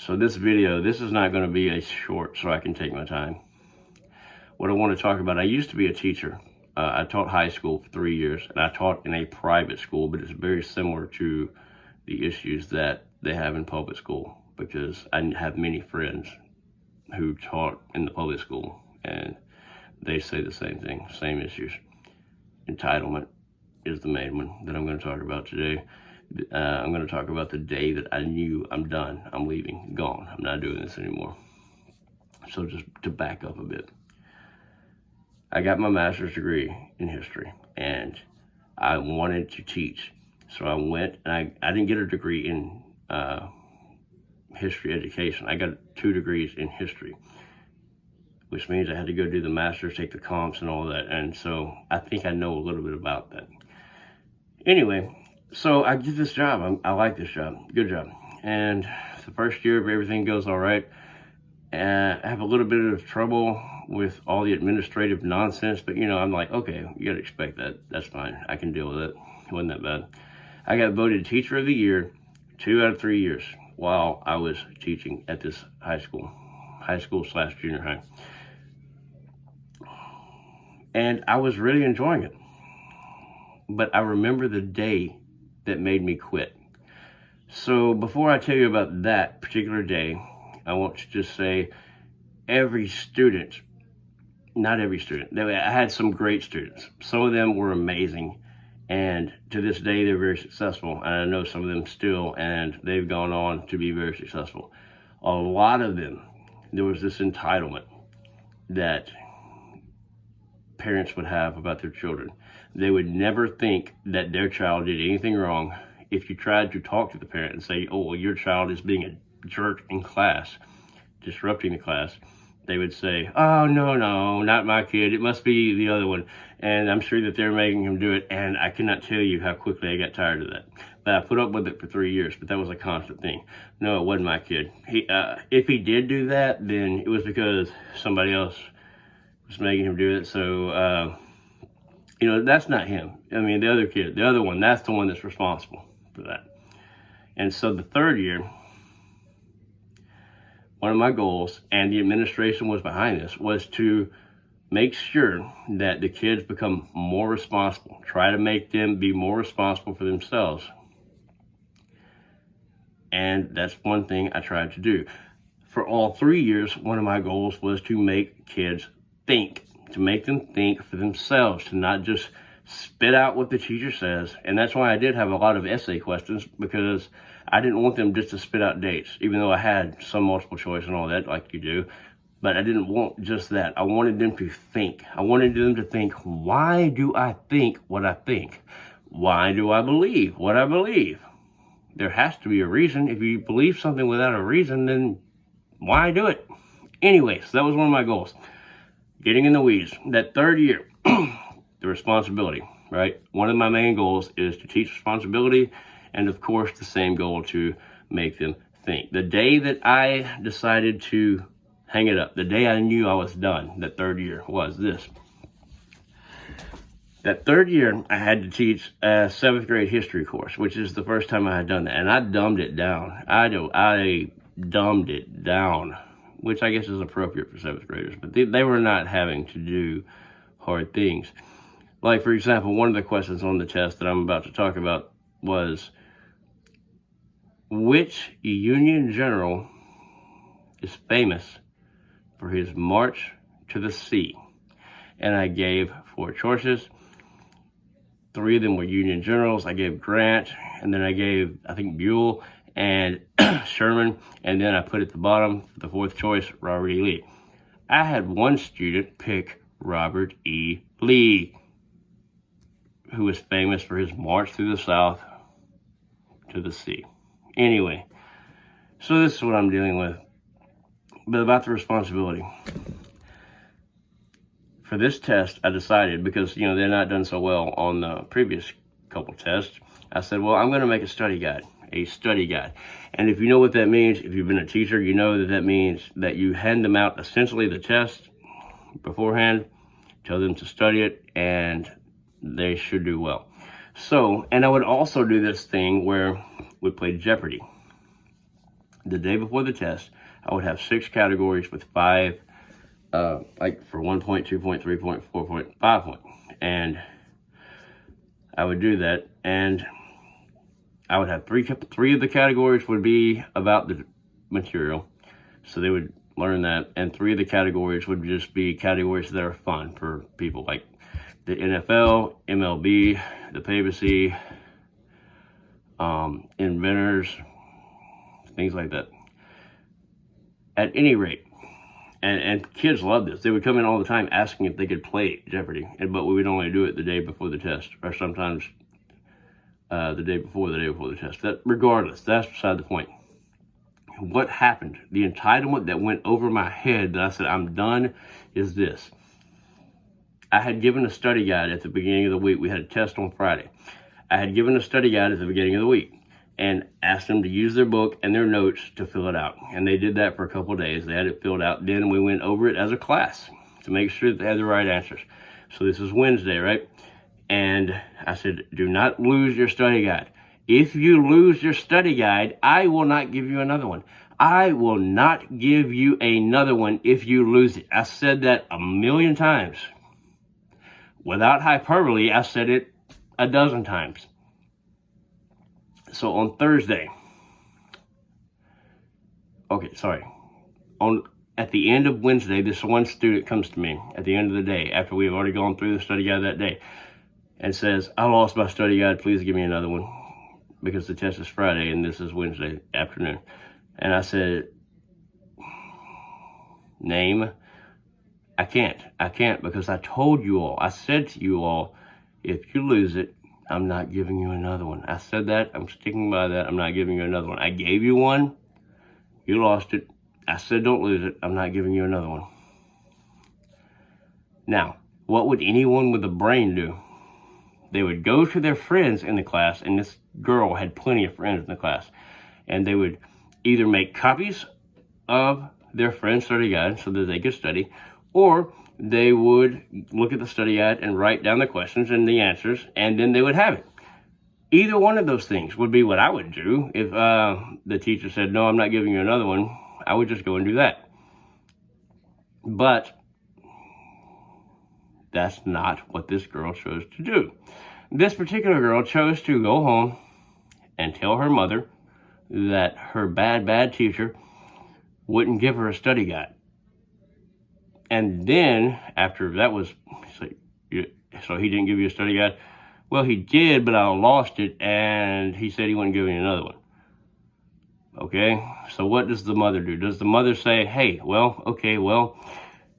So this is not going to be a short, so I can take my time. What I want to talk about, I used to be a teacher. I taught high school for 3 years, and I taught in a private school, but it's very similar to the issues that they have in public school, because I have many friends who taught in the public school, and they say the same thing, same issues. Entitlement is the main one that I'm going to talk about today. I'm going to talk about the day that I knew I'm done, I'm leaving, gone, I'm not doing this anymore. So just to back up a bit, I got my master's degree in history, and I wanted to teach. So I went, and I didn't get a degree in history education. I got 2 degrees in history, which means I had to go do the master's, take the comps and all that. And so I think I know a little bit about that. Anyway, so I did this job. I like this job, good job. And the first year, everything goes all right. And I have a little bit of trouble with all the administrative nonsense, but I'm like, okay, you gotta expect that. That's fine. I can deal with it. It wasn't that bad. I got voted Teacher of the Year 2 out of 3 years while I was teaching at this high school/junior high. And I was really enjoying it. But I remember the day that made me quit. So before I tell you about that particular day, I want to just say every student, not every student, I had some great students. Some of them were amazing. And to this day, they're very successful. And I know some of them still, and they've gone on to be very successful. A lot of them, there was this entitlement that parents would have about their children. They would never think that their child did anything wrong. If you tried to talk to the parent and say, oh, well, your child is being a jerk in class, disrupting the class, they would say, oh, no, not my kid. It must be the other one. And I'm sure that they're making him do it. And I cannot tell you how quickly I got tired of that. But I put up with it for 3 years, but that was a constant thing. No, it wasn't my kid. If he did do that, then it was because somebody else was making him do it. So, that's not him. I mean, the other kid, the other one, that's the one that's responsible for that. And so the 3rd year, one of my goals, and the administration was behind this, was to make sure that the kids become more responsible, try to make them be more responsible for themselves. And that's one thing I tried to do. For all 3 years, one of my goals was to make kids think, to make them think for themselves, to not just spit out what the teacher says. And that's why I did have a lot of essay questions, because I didn't want them just to spit out dates, even though I had some multiple choice and all that like you do. But I didn't want just that. I wanted them to think. I wanted them to think, why do I think what I think? Why do I believe what I believe? There has to be a reason. If you believe something without a reason, then why do it? Anyway, so that was one of my goals. Getting in the weeds. That 3rd year, the responsibility, right? One of my main goals is to teach responsibility, and of course the same goal to make them think. The day that I decided to hang it up, the day I knew I was done, that 3rd year, was this. That 3rd year, I had to teach a 7th grade history course, which is the first time I had done that, and I dumbed it down. I dumbed it down, which I guess is appropriate for 7th graders, but they were not having to do hard things. Like, for example, one of the questions on the test that I'm about to talk about was, which Union general is famous for his march to the sea? And I gave 4 choices. 3 of them were Union generals. I gave Grant, and then I gave, I think, Buell and Sherman, and then I put at the bottom, the 4th choice, Robert E. Lee. I had one student pick Robert E. Lee, who was famous for his march through the South to the sea. Anyway, so this is what I'm dealing with. But about the responsibility. For this test, I decided, because, they're not done so well on the previous couple tests, I said, well, I'm going to make a study guide. And if you know what that means, if you've been a teacher, you know that means that you hand them out essentially the test beforehand, tell them to study it, and they should do well. So, and I would also do this thing where we played Jeopardy. The day before the test, I would have 6 categories with 5, like for 1 point, 2 point, 3 point, 4 point, 5 point. And I would do that, and I would have three of the categories would be about the material, so they would learn that, and 3 of the categories would just be categories that are fun for people, like the NFL, MLB, the papacy, inventors, things like that. At any rate, and kids love this. They would come in all the time asking if they could play Jeopardy, but we would only do it the day before the test, or sometimes the day before the test. That, regardless, that's beside the point. What happened, the entitlement that went over my head that I said I'm done, is this. I had given a study guide at the beginning of the week. We had a test on Friday. I had given a study guide at the beginning of the week and asked them to use their book and their notes to fill it out. And they did that for a couple of days. They had it filled out. Then we went over it as a class to make sure that they had the right answers. So this is Wednesday, right? And I said, do not lose your study guide. If you lose your study guide, I will not give you another one. I will not give you another one if you lose it. I said that a million times. Without hyperbole, I said it a dozen times. So on Thursday, at the end of Wednesday, this one student comes to me at the end of the day, after we've already gone through the study guide that day, and says, I lost my study guide, please give me another one, because the test is Friday and this is Wednesday afternoon. And I said, name, I can't, because I told you all, I said to you all, if you lose it, I'm not giving you another one. I said that, I'm sticking by that, I'm not giving you another one. I gave you one, you lost it. I said don't lose it, I'm not giving you another one. Now, what would anyone with a brain do? They would go to their friends in the class, and this girl had plenty of friends in the class, and they would either make copies of their friend's study guide so that they could study, or they would look at the study guide and write down the questions and the answers, and then they would have it. Either one of those things would be what I would do. If the teacher said, no, I'm not giving you another one, I would just go and do that. But that's not what this girl chose to do. This particular girl chose to go home and tell her mother that her bad teacher wouldn't give her a study guide. And then, after that was, so he didn't give you a study guide? Well, he did, but I lost it, and he said he wouldn't give me another one. Okay, so what does the mother do? Does the mother say, hey,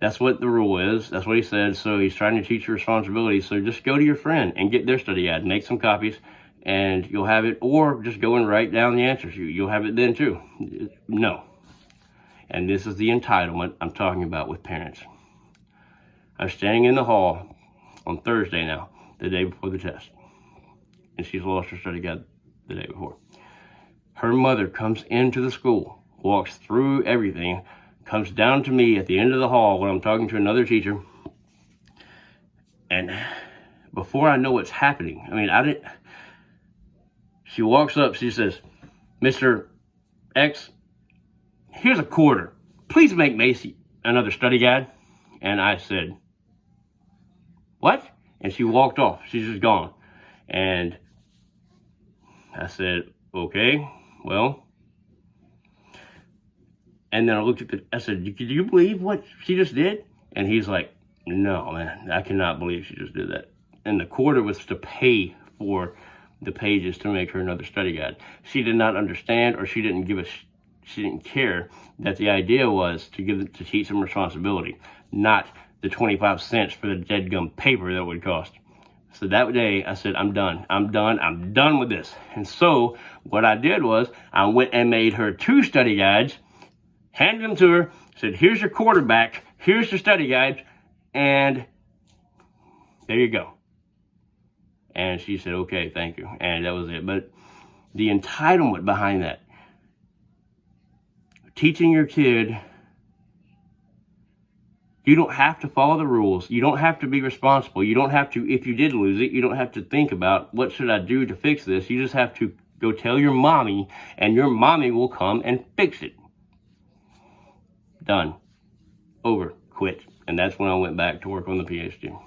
that's what the rule is. That's what he said, so he's trying to teach you responsibility, so just go to your friend and get their study guide, make some copies, and you'll have it, or just go and write down the answers. You'll have it then, too. No. And this is the entitlement I'm talking about with parents. I'm standing in the hall on Thursday now, the day before the test, and she's lost her study guide the day before. Her mother comes into the school, walks through everything, comes down to me at the end of the hall when I'm talking to another teacher, and before I know what's happening, she walks up, she says, Mr. X, here's a quarter. Please make Macy another study guide. And I said, what? And she walked off. She's just gone. And I said, okay, well. And then I looked at I said, do you believe what she just did? And he's like, no, man, I cannot believe she just did that. And the quarter was to pay for the pages to make her another study guide. She did not understand, or she didn't care that the idea was to teach them responsibility, not the 25 cents for the dead gum paper that would cost. So that day I said, I'm done with this. And so what I did was I went and made her 2 study guides, handed them to her, said, here's your quarterback, here's your study guide, and there you go. And she said, okay, thank you. And that was it. But the entitlement behind that, teaching your kid, you don't have to follow the rules. You don't have to be responsible. You don't have to, if you did lose it, you don't have to think about what should I do to fix this. You just have to Go tell your mommy, and your mommy will come and fix it. Done. Over. Quit. And that's when I went back to work on the PhD.